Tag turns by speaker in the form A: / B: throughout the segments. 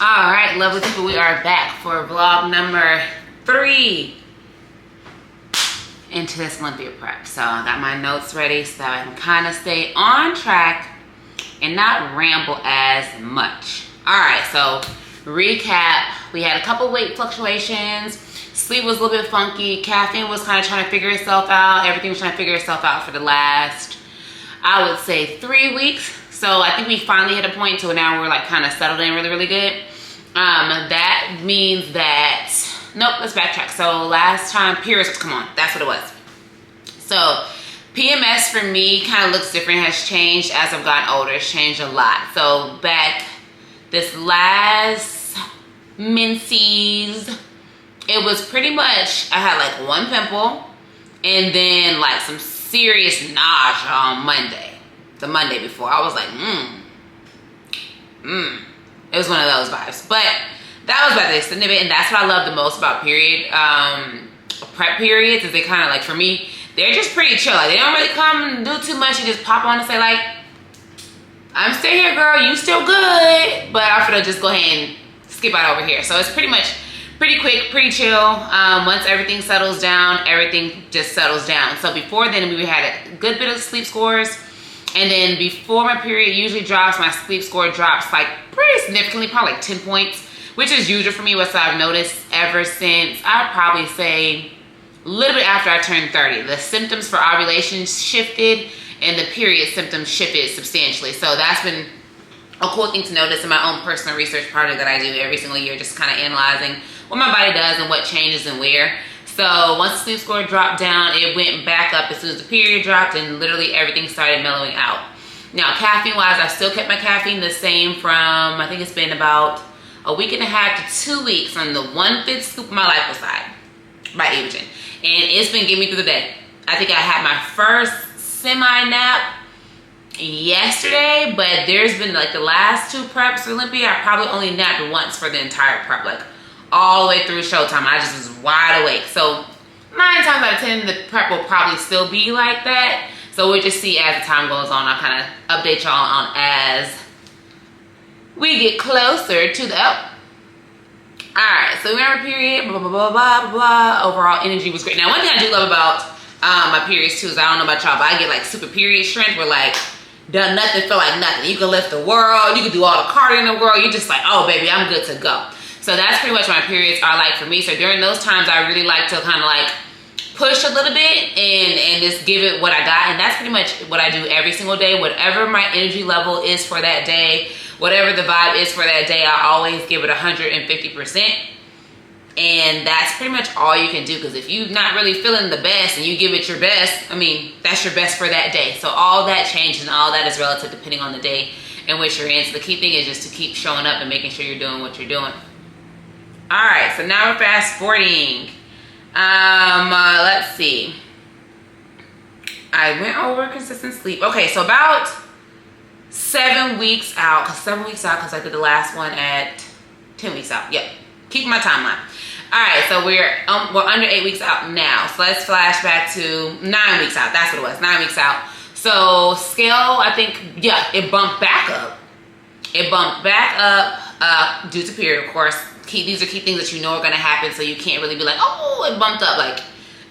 A: All right, lovely people, we are back for vlog number 3 into this Olympia prep. So I got my notes ready so that I can kind of stay on track and not ramble as much. All right, so recap, we had a couple weight fluctuations. Sleep was a little bit funky. Caffeine was kind of trying to figure itself out. Everything was trying to figure itself out for the last, I would say, 3 weeks. So I think we finally hit a point to now we're like kind of settled in really, really good. That means that, nope, let's backtrack. So last time periods, come on, that's what it was. So PMS for me kind of looks different, has changed as I've gotten older. It's changed a lot. So back this last menses, it was pretty much, I had like one pimple and then like some serious nausea on Monday. The Monday before, I was like, It was one of those vibes. But that was about the extent of it, and that's what I love the most about prep periods, is they kind of like, for me, they're just pretty chill. Like, they don't really come and do too much. You just pop on and say like, I'm still here, girl, you still good, but I'm gonna just go ahead and skip out over here. So it's pretty much pretty quick, pretty chill. Once everything settles down, everything just settles down. So before then, we had a good bit of sleep scores. And then before my period usually drops, my sleep score drops like pretty significantly, probably like 10 points, which is usual for me, what I've noticed ever since, I'd probably say a little bit after I turned 30. The symptoms for ovulation shifted and the period symptoms shifted substantially. So that's been a cool thing to notice in my own personal research project that I do every single year, just kind of analyzing what my body does and what changes and where. So once the sleep score dropped down, it went back up as soon as the period dropped, and literally everything started mellowing out. Now, caffeine wise, I still kept my caffeine the same from, I think it's been about a week and a half to 2 weeks on the 1/5 scoop of my liposide by Evogen. And it's been getting me through the day. I think I had my first semi-nap yesterday, but there's been like the last 2 preps for Olympia, I probably only napped once for the entire prep, like all the way through showtime. I just was wide awake. So 9 times out of 10, the prep will probably still be like that. So we'll just see as the time goes on. I'll kind of update y'all on as we get closer to the up. All right, so we have a period, blah, blah, blah, blah, blah, blah. Overall energy was great. Now, one thing I do love about my periods too is, I don't know about y'all, but I get like super period strength where like, done nothing, feel like nothing. You can lift the world, you can do all the cardio in the world. You're just like, oh baby, I'm good to go. So that's pretty much what my periods are like for me. So during those times, I really like to kind of like push a little bit and just give it what I got. And that's pretty much what I do every single day. Whatever my energy level is for that day, whatever the vibe is for that day, I always give it 150%. And that's pretty much all you can do, because if you're not really feeling the best and you give it your best, I mean, that's your best for that day. So all that changes and all that is relative depending on the day in which you're in. So the key thing is just to keep showing up and making sure you're doing what you're doing. All right, so now we're fast forwarding. Let's see. I went over consistent sleep. Okay, so about 7 weeks out, because I did the last one at 10 weeks out. Yep, keep my timeline. All right, so we're under 8 weeks out now. So let's flash back to 9 weeks out. That's what it was, 9 weeks out. So scale, I think, yeah, it bumped back up. It bumped back up due to period, of course. These are key things that you know are going to happen, so you can't really be like, oh, it bumped up. Like,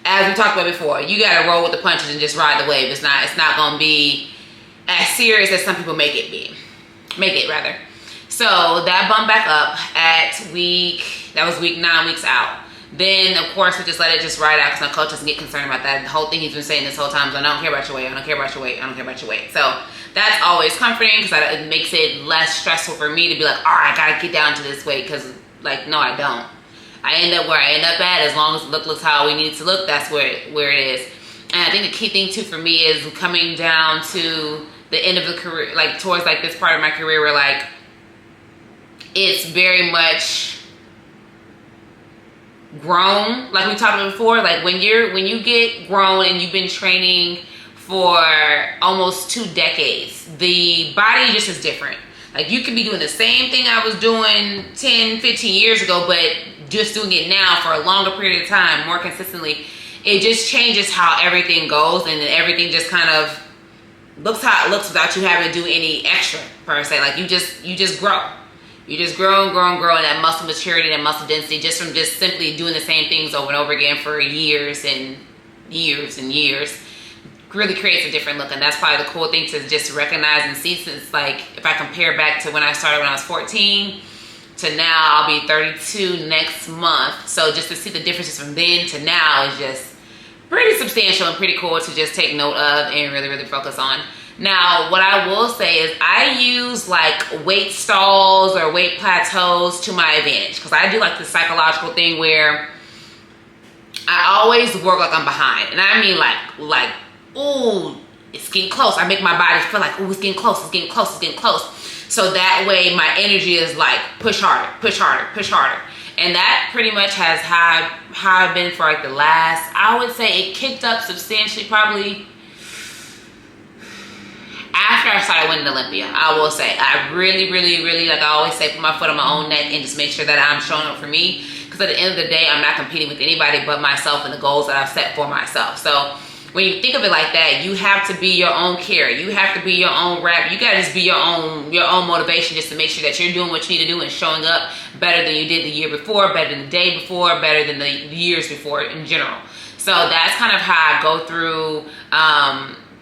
A: as we talked about before, you got to roll with the punches and just ride the wave. It's not going to be as serious as some people make it rather. So that bumped back up at that was week 9 weeks out. Then, of course, we just let it just ride out, because my coach doesn't get concerned about that. The whole thing he's been saying this whole time is, I don't care about your weight, I don't care about your weight, I don't care about your weight. So that's always comforting, because it makes it less stressful for me to be like, all right, I got to get down to this weight, because like, no, I don't. I end up where I end up at. As long as the look looks how we need it to look, that's where it is. And I think the key thing too for me is coming down to the end of the career, like towards like this part of my career where like it's very much grown. Like we talked about before, like when you get grown and you've been training for almost 2 decades, the body just is different. Like you could be doing the same thing I was doing 10, 15 years ago, but just doing it now for a longer period of time, more consistently. It just changes how everything goes, and then everything just kind of looks how it looks without you having to do any extra per se. Like you just grow. You just grow and grow and grow in that muscle maturity, that muscle density, just from just simply doing the same things over and over again for years and years and years. Really creates a different look. And that's probably the cool thing to just recognize and see, since like if I compare back to when I started when I was 14 to now, I'll be 32 next month. So just to see the differences from then to now is just pretty substantial and pretty cool to just take note of and really, really focus on. Now, what I will say is I use like weight stalls or weight plateaus to my advantage, because I do like the psychological thing where I always work like I'm behind. And I mean like, ooh, it's getting close. I make my body feel like, ooh, it's getting close, it's getting close, it's getting close. So that way my energy is like push harder, push harder, push harder. And that pretty much has how I've been for like the last, I would say it kicked up substantially probably after I started winning Olympia. I will say I really, really, really, like I always say, put my foot on my own neck and just make sure that I'm showing up for me. Because at the end of the day, I'm not competing with anybody but myself and the goals that I've set for myself. So when you think of it like that, you have to be your own carrier. You have to be your own rep. You gotta just be your own motivation, just to make sure that you're doing what you need to do and showing up better than you did the year before, better than the day before, better than the years before in general. So that's kind of how I go through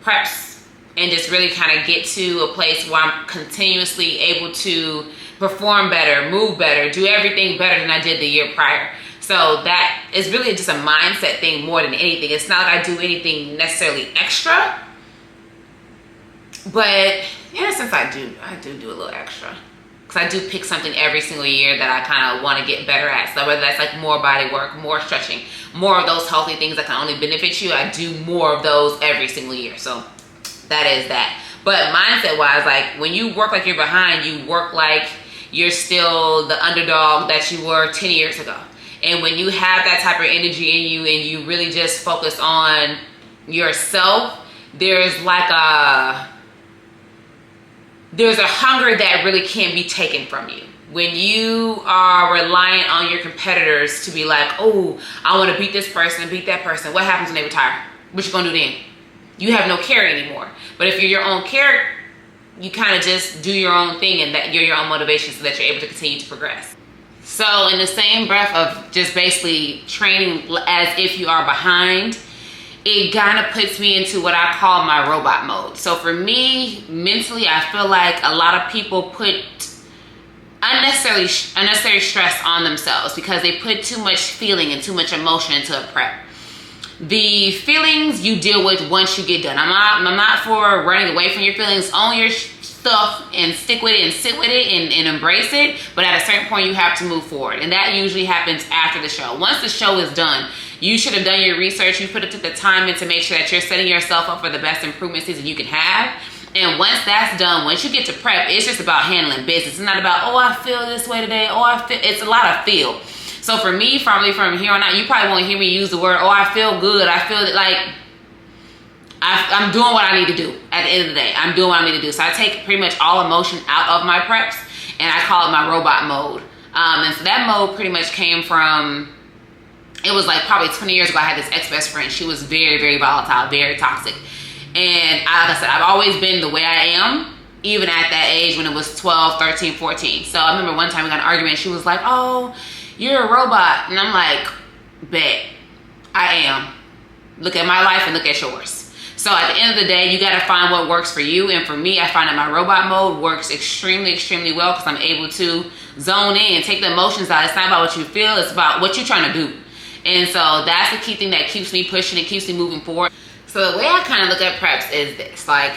A: preps and just really kind of get to a place where I'm continuously able to perform better, move better, do everything better than I did the year prior. So that is really just a mindset thing more than anything. It's not like I do anything necessarily extra, but in a sense I do a little extra. Because I do pick something every single year that I kind of want to get better at. So whether that's like more body work, more stretching, more of those healthy things that can only benefit you, I do more of those every single year. So that is that. But mindset wise, like when you work like you're behind, you work like you're still the underdog that you were 10 years ago. And when you have that type of energy in you and you really just focus on yourself, there's a hunger that really can't be taken from you. When you are reliant on your competitors to be like, oh, I want to beat this person and beat that person, what happens when they retire? What you gonna do then? You have no carry anymore. But if you're your own carry, you kind of just do your own thing, and that you're your own motivation so that you're able to continue to progress. So in the same breath of just basically training as if you are behind, it kind of puts me into what I call my robot mode. So for me, mentally, I feel like a lot of people put unnecessary stress on themselves because they put too much feeling and too much emotion into a prep. The feelings you deal with once you get done. I'm not for running away from your feelings. Own your stuff and stick with it and sit with it and embrace it. But at a certain point, you have to move forward. And that usually happens after the show. Once the show is done, you should have done your research. You put it to the time in to make sure that you're setting yourself up for the best improvement season you can have. And once that's done, once you get to prep, it's just about handling business. It's not about, oh, I feel this way today. Oh, I feel. It's a lot of feel. So for me, probably from here on out, you probably won't hear me use the word, oh, I feel good. I feel like I'm doing what I need to do at the end of the day. I'm doing what I need to do. So I take pretty much all emotion out of my preps, and I call it my robot mode. And so that mode pretty much came from, it was like probably 20 years ago, I had this ex-best friend. She was very, very volatile, very toxic. And like I said, I've always been the way I am, even at that age when it was 12, 13, 14. So I remember one time we got in an argument. She was like, oh, you're a robot. And I'm like, bet, I am. Look at my life and look at yours. So at the end of the day, you got to find what works for you. And for me, I find that my robot mode works extremely, extremely well because I'm able to zone in and take the emotions out. It's not about what you feel. It's about what you're trying to do. And so that's the key thing that keeps me pushing and keeps me moving forward. So the way I kind of look at preps is this. Like,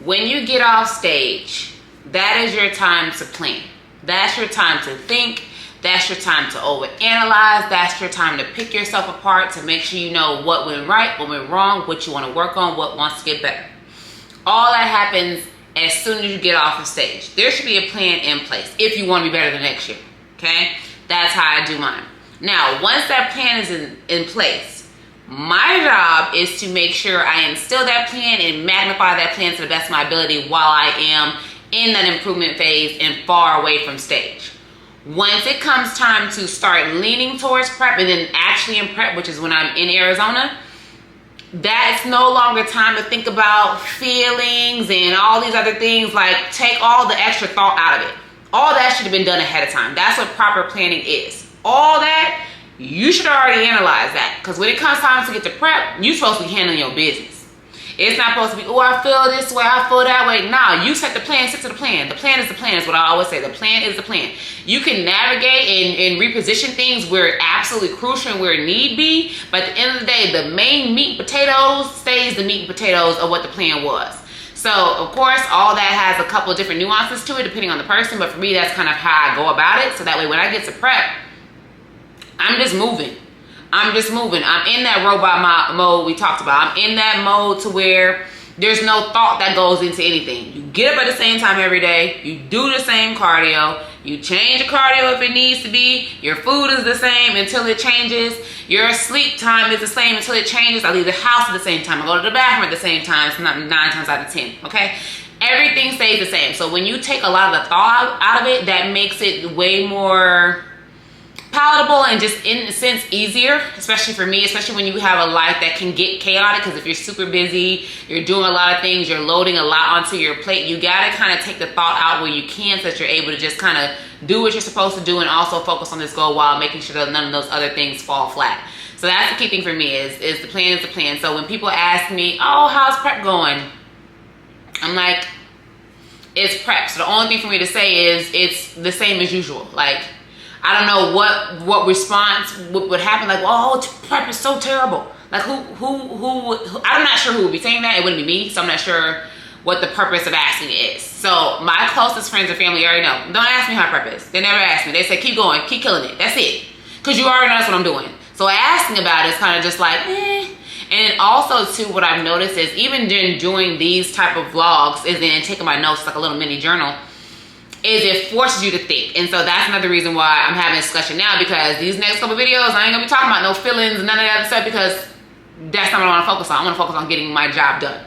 A: when you get off stage, that is your time to plan. That's your time to think. That's your time to overanalyze. That's your time to pick yourself apart to make sure you know what went right, what went wrong, what you want to work on, what wants to get better. All that happens as soon as you get off the stage. There should be a plan in place if you want to be better the next year, okay? That's how I do mine. Now, once that plan is in place, my job is to make sure I instill that plan and magnify that plan to the best of my ability while I am in that improvement phase and far away from stage. Once it comes time to start leaning towards prep and then actually in prep, which is when I'm in Arizona, that's no longer time to think about feelings and all these other things. Like, take all the extra thought out of it. All that should have been done ahead of time. That's what proper planning is. All that, you should already analyze that. Because when it comes time to get to prep, you're supposed to be handling your business. It's not supposed to be, oh, I feel this way, I feel that way. Nah, you set the plan, stick to the plan. The plan is the plan, is what I always say. The plan is the plan. You can navigate and reposition things where it's absolutely crucial and where it need be. But at the end of the day, the main meat and potatoes stays the meat and potatoes of what the plan was. So, of course, all that has a couple of different nuances to it depending on the person. But for me, that's kind of how I go about it. So that way, when I get to prep, I'm just moving. I'm in that robot mode we talked about. I'm in that mode to where there's no thought that goes into anything. You get up at the same time every day. You do the same cardio. You change your cardio if it needs to be. Your food is the same until it changes. Your sleep time is the same until it changes. I leave the house at the same time. I go to the bathroom at the same time. It's not 9 times out of 10, okay? Everything stays the same. So when you take a lot of the thought out of it, that makes it way more palatable and just in a sense easier, especially for me, especially when you have a life that can get chaotic. Because if you're super busy, you're doing a lot of things, you're loading a lot onto your plate, you gotta kind of take the thought out where you can, so that you're able to just kind of do what you're supposed to do and also focus on this goal while making sure that none of those other things fall flat. So that's the key thing for me is the plan is the plan. So when people ask me, oh, how's prep going? I'm like, it's prep. So the only thing for me to say is it's the same as usual. Like, I don't know what response would happen. Like, oh, prep is so terrible. Like, who I'm not sure who would be saying that. It wouldn't be me, so I'm not sure what the purpose of asking is. So my closest friends and family already know. Don't ask me how prep is. They never ask me. They say, keep going, keep killing it. That's it. Because you already know that's what I'm doing. So asking about it is kind of just like, eh. And also, too, what I've noticed is even doing these type of vlogs is then taking my notes like a little mini journal, is it forces you to think. And so that's another reason why I'm having a discussion now, because these next couple videos, I ain't gonna be talking about no feelings, none of that other stuff, because that's not what I wanna focus on. I wanna focus on getting my job done.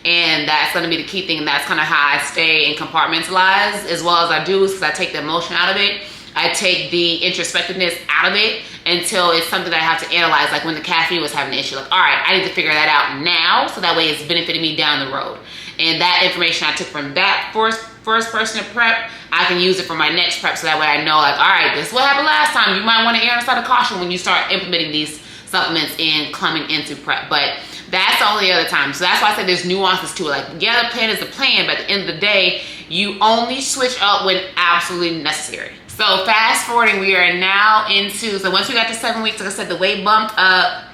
A: And that's gonna be the key thing, and that's kind of how I stay and compartmentalize as well as I do, is because I take the emotion out of it. I take the introspectiveness out of it until it's something that I have to analyze, like when the caffeine was having an issue. Like, all right, I need to figure that out now, so that way it's benefiting me down the road. And that information I took from that first person to prep, I can use it for my next prep, so that way I know, like, all right, this is what happened last time. You might want to err on the side of caution when you start implementing these supplements and coming into prep. But that's the only other time. So that's why I said there's nuances to it. Like, yeah, the plan is the plan, but at the end of the day, you only switch up when absolutely necessary. So fast forwarding, we are now into, so once we got to 7 weeks, like I said, the weight bumped up,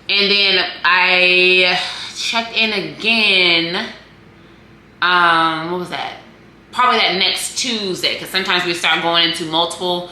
A: and then I checked in again. What was that? Probably that next Tuesday, because sometimes we start going into multiple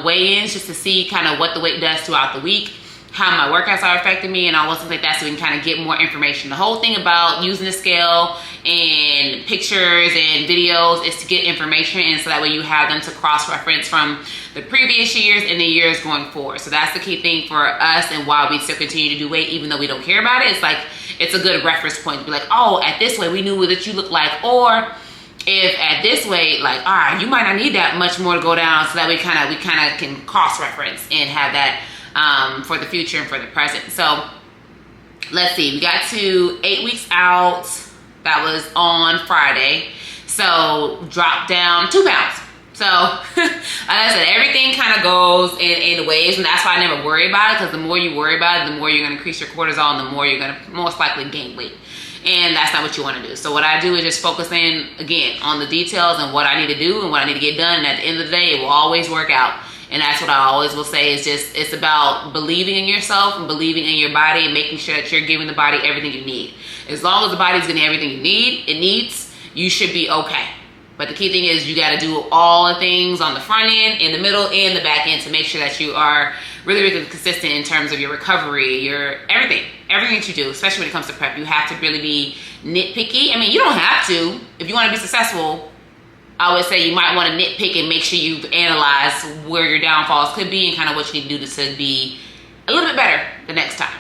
A: weigh-ins just to see kind of what the weight does throughout the week, how my workouts are affecting me, and all stuff like that, so we can kind of get more information. The whole thing about using the scale and pictures and videos is to get information, and so that way you have them to cross-reference from the previous years and the years going forward. So that's the key thing for us, and why we still continue to do weight even though we don't care about it. It's like, it's a good reference point to be like, oh, at this weight we knew what you look like, or if at this weight, like, all right, you might not need that much more to go down, so that we kind of can cross-reference and have that for the future and for the present. So let's see, we got to 8 weeks out. That was on Friday. So dropped down 2 pounds. So like I said, everything kind of goes in waves, and that's why I never worry about it, because the more you worry about it, the more you're going to increase your cortisol, and the more you're going to most likely gain weight. And that's not what you want to do. So what I do is just focus in, again, on the details and what I need to do and what I need to get done. And at the end of the day, it will always work out. And that's what I always will say, is just, it's about believing in yourself and believing in your body and making sure that you're giving the body everything you need. As long as the body's getting everything it needs, you should be okay. But the key thing is, you got to do all the things on the front end, in the middle, and the back end to make sure that you are really, really consistent in terms of your recovery, your everything that you do, especially when it comes to prep. You have to really be nitpicky. I mean, you don't have to. If you want to be successful, I would say you might want to nitpick and make sure you've analyzed where your downfalls could be and kind of what you need to do to be a little bit better the next time.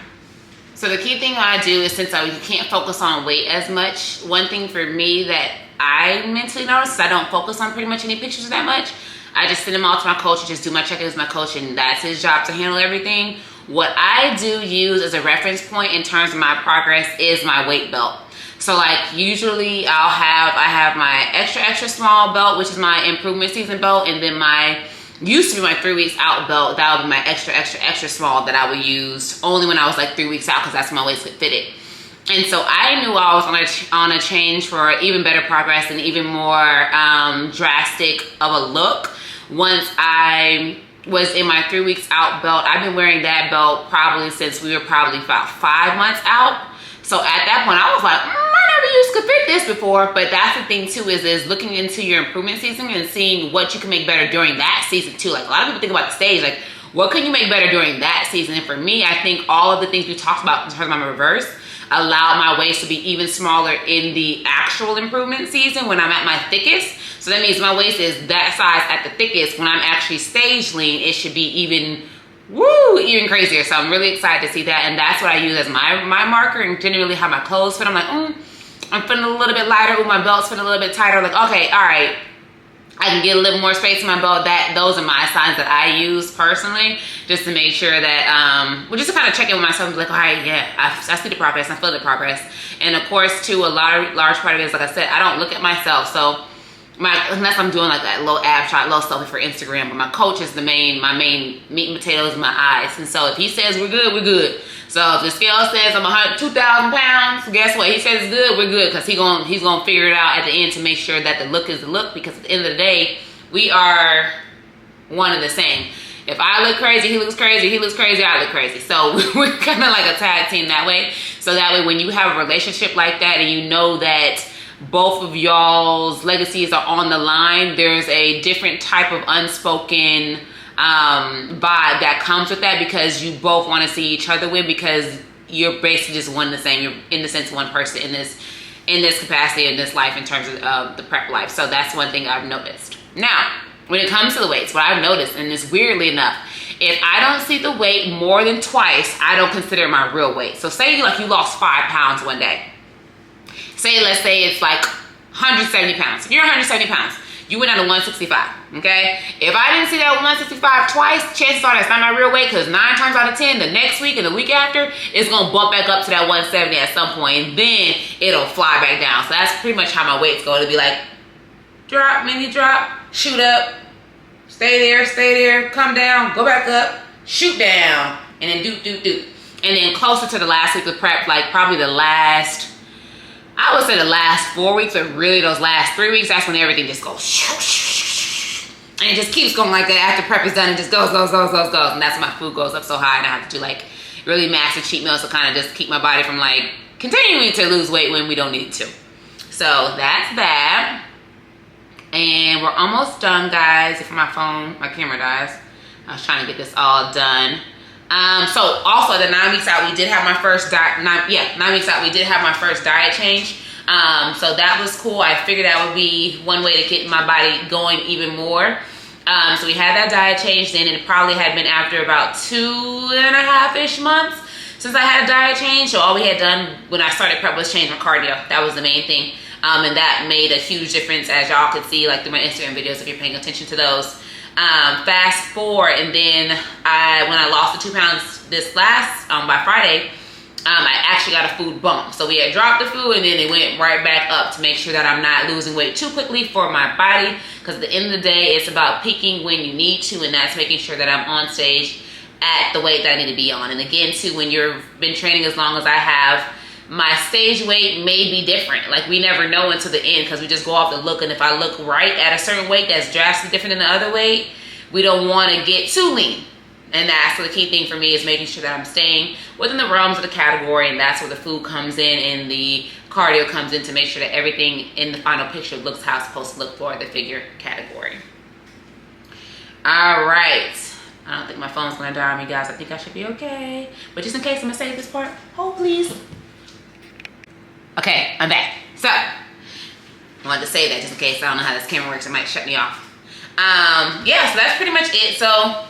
A: So the key thing I do is, since you can't focus on weight as much, one thing for me that I mentally notice is I don't focus on pretty much any pictures that much. I just send them all to my coach and just do my check-ins with my coach, and that's his job to handle everything. What I do use as a reference point in terms of my progress is my weight belt. So like usually I have my extra small belt, which is my improvement season belt, and then my used to be my 3 weeks out belt. That would be my extra small that I would use only when I was like 3 weeks out, because that's when my waist fitted. And so I knew I was on a change for even better progress and even more drastic of a look once I was in my 3 weeks out belt. I've been wearing that belt probably since we were probably about 5 months out. So at that point I was like, I never used to fit this before. But that's the thing too, is looking into your improvement season and seeing what you can make better during that season too. Like a lot of people think about the stage, like what can you make better during that season? And for me, I think all of the things we talked about in terms of my reverse allow my waist to be even smaller in the actual improvement season when I'm at my thickest. So that means my waist is that size at the thickest. When I'm actually stage lean, it should be even crazier. So I'm really excited to see that, and that's what I use as my marker. And generally how my clothes fit, I'm like, I'm feeling a little bit lighter. My belt's feeling a little bit tighter. Like, okay, all right, I can get a little more space in my belt. Those are my signs that I use personally, just to make sure that, just to kind of check in with myself and be like, all right, yeah, I see the progress, I feel the progress. And of course too, a large part of it is, like I said, I don't look at myself. So unless I'm doing like that little ab shot, little selfie for Instagram, but my coach is my main meat and potatoes in my eyes. And so if he says we're good, we're good. So if the scale says I'm 2,000 pounds, guess what? He says it's good, we're good, because he's gonna figure it out at the end to make sure that the look is the look, because at the end of the day, we are one and the same. If I look crazy, he looks crazy. He looks crazy, I look crazy. So we're kind of like a tag team that way. So that way, when you have a relationship like that and you know that both of y'all's legacies are on the line, there's a different type of unspoken vibe that comes with that, because you both want to see each other win, because you're basically just one and the same. You're in the sense one person in this capacity, in this life, in terms of the prep life. So that's one thing I've noticed. Now, when it comes to the weights, what I've noticed, and it's weirdly enough, if I don't see the weight more than twice, I don't consider it my real weight. So say like you lost 5 pounds one day. Let's say it's like 170 pounds. You're 170 pounds. You went down to 165, okay? If I didn't see that 165 twice, chances are that's not my real weight, because 9 times out of 10, the next week and the week after, it's gonna bump back up to that 170 at some point, and then it'll fly back down. So that's pretty much how my weight's going to be, like drop, mini drop, shoot up, stay there, come down, go back up, shoot down, and then do. And then closer to the last week of prep, like probably I would say the last 4 weeks, or really those last 3 weeks, that's when everything just goes, and it just keeps going like that. After prep is done, it just goes. And that's when my food goes up so high, and I have to do like really massive cheat meals to kind of just keep my body from like continuing to lose weight when we don't need to. So that's that. And we're almost done, guys. If my camera dies, I was trying to get this all done. So also the 9 weeks out, we did have my first 9 weeks out, we did have my first diet change. So that was cool. I figured that would be one way to get my body going even more. So we had that diet change, then it probably had been after about 2.5-ish months since I had a diet change. So all we had done when I started prep was change my cardio. That was the main thing. And that made a huge difference, as y'all could see like through my Instagram videos if you're paying attention to those. Fast forward, and then when I lost the 2 pounds this last by Friday, I actually got a food bump. So we had dropped the food, and then it went right back up to make sure that I'm not losing weight too quickly for my body, because at the end of the day, it's about peaking when you need to, and that's making sure that I'm on stage at the weight that I need to be on. And again too, when you've been training as long as I have, my stage weight may be different. Like we never know until the end, because we just go off the look. And if I look right at a certain weight that's drastically different than the other weight, we don't want to get too lean. And that's the key thing for me, is making sure that I'm staying within the realms of the category. And that's where the food comes in and the cardio comes in, to make sure that everything in the final picture looks how it's supposed to look for the figure category. All right. I don't think my phone's going to die on me, guys. I think I should be okay. But just in case, I'm going to save this part. Hold, please. Okay, I'm back. So, I wanted to say that just in case. I don't know how this camera works. It might shut me off. Yeah, so that's pretty much it. So,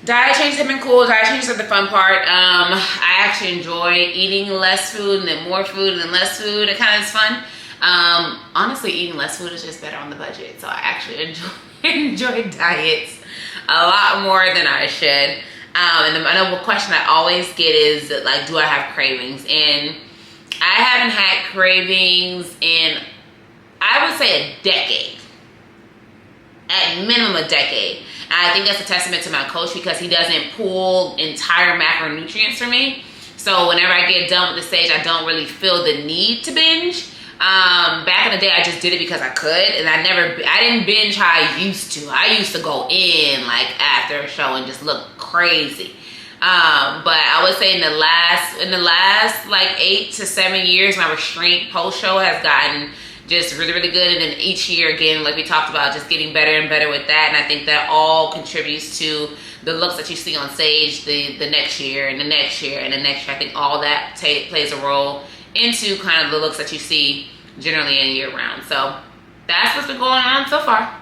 A: diet changes have been cool. Diet changes are the fun part. I actually enjoy eating less food and then more food and then less food. It kind of is fun. Honestly, eating less food is just better on the budget. So, I actually enjoy diets a lot more than I should. And another question I always get is, like, do I have cravings? And I haven't had cravings in, I would say, a decade. At minimum a decade. And I think that's a testament to my coach because he doesn't pull entire macronutrients for me. So whenever I get done with the stage, I don't really feel the need to binge. Back in the day, I just did it because I could, and I didn't binge how I used to. I used to go in like after a show and just look crazy. But I would say in the last like 8 to 7 years, my restraint post show has gotten just really, really good. And then each year, again, like we talked about, just getting better and better with that. And I think that all contributes to the looks that you see on stage the next year and the next year and the next year. I think all that plays a role into kind of the looks that you see generally in year round. So that's what's been going on so far.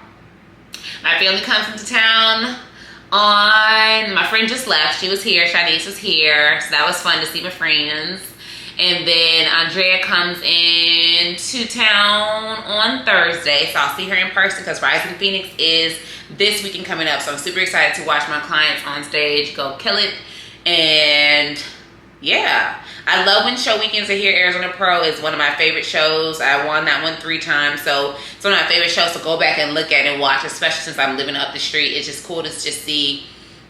A: My family comes into town my friend just left. She was here. Shanice was here. So that was fun to see my friends. And then Andrea comes into town on Thursday. So I'll see her in person because Rising Phoenix is this weekend coming up. So I'm super excited to watch my clients on stage go kill it. And yeah, I love when show weekends are here. Arizona Pro is one of my favorite shows. I won that one 3 times. So it's one of my favorite shows to go back and look at and watch, especially since I'm living up the street. It's just cool to just see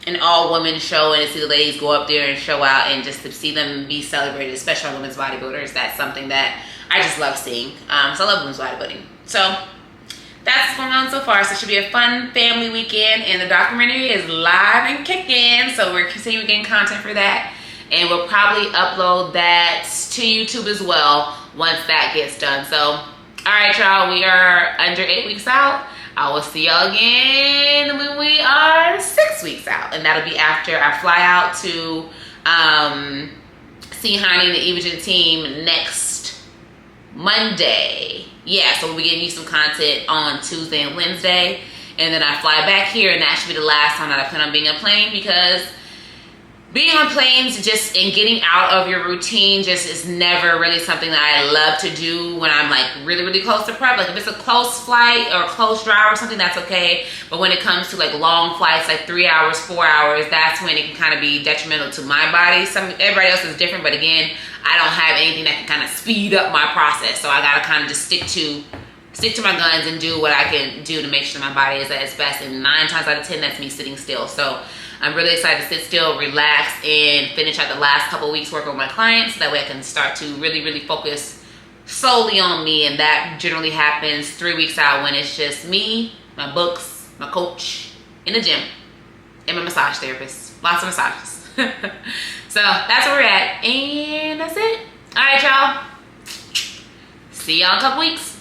A: an all-women show and to see the ladies go up there and show out and just to see them be celebrated, especially on women's bodybuilders. That's something that I just love seeing. So I love women's bodybuilding. So that's what's going on so far. So it should be a fun family weekend, and the documentary is live and kicking. So we're continuing getting content for that, and we'll probably upload that to YouTube as well once that gets done. So all right, y'all, we are under 8 weeks out. I will see y'all again when we are 6 weeks out. And that'll be after I fly out to see Hani and the Evogen team next Monday. Yeah, so we'll be getting you some content on Tuesday and Wednesday. And then I fly back here, and that should be the last time that I plan on being on a plane, because being on planes just and getting out of your routine just is never really something that I love to do when I'm like really, really close to prep. Like if it's a close flight or a close drive or something, that's okay. But when it comes to like long flights, like 3 hours, 4 hours, that's when it can kind of be detrimental to my body. Everybody else is different, but again, I don't have anything that can kind of speed up my process. So I gotta kind of just stick to my guns and do what I can do to make sure my body is at its best. And 9 times out of 10, that's me sitting still. So I'm really excited to sit still, relax, and finish out the last couple of weeks working with my clients. So that way I can start to really, really focus solely on me. And that generally happens 3 weeks out, when it's just me, my books, my coach, in the gym, and my massage therapist. Lots of massages. So that's where we're at. And that's it. All right, y'all. See y'all in a couple weeks.